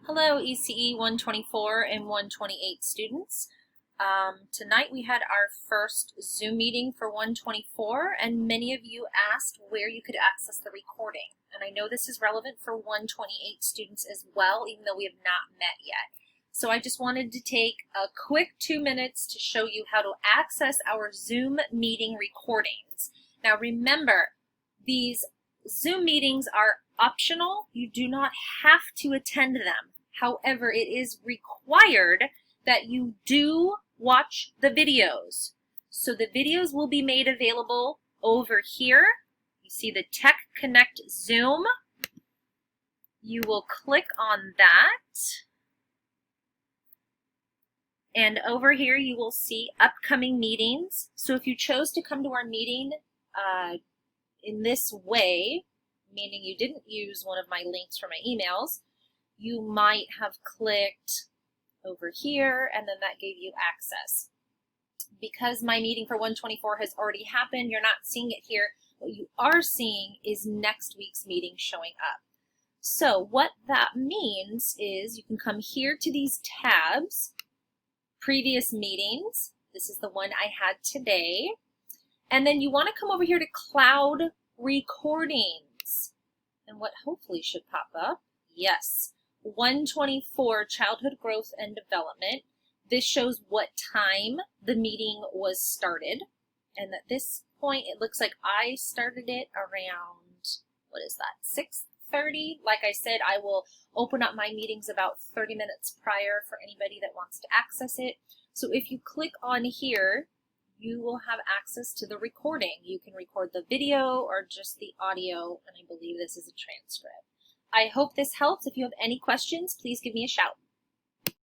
Hello, ECE 124 and 128 students. Tonight we had our first Zoom meeting for 124, and many of you asked where you could access the recording. And I know this is relevant for 128 students as well, even though we have not met yet. So I just wanted to take a quick 2 minutes to show you how to access our Zoom meeting recordings. Now remember, these Zoom meetings are optional. You do not have to attend them. However, it is required that you do watch the videos. So the videos will be made available over here. You see the Tech Connect Zoom. You will click on that. And over here you will see upcoming meetings. So if you chose to come to our meeting in this way, meaning you didn't use one of my links for my emails, you might have clicked over here and then that gave you access. Because my meeting for 124 has already happened, you're not seeing it here. What you are seeing is next week's meeting showing up. So what that means is you can come here to these tabs, previous meetings. This is the one I had today. And then you want to come over here to cloud recordings. And what hopefully should pop up, yes, 124 childhood growth and development. This shows what time the meeting was started. And at this point, it looks like I started it around, what is that, 6:30? Like I said, I will open up my meetings about 30 minutes prior for anybody that wants to access it. So if you click on here, you will have access to the recording. You can record the video or just the audio, and I believe this is a transcript. I hope this helps. If you have any questions, please give me a shout.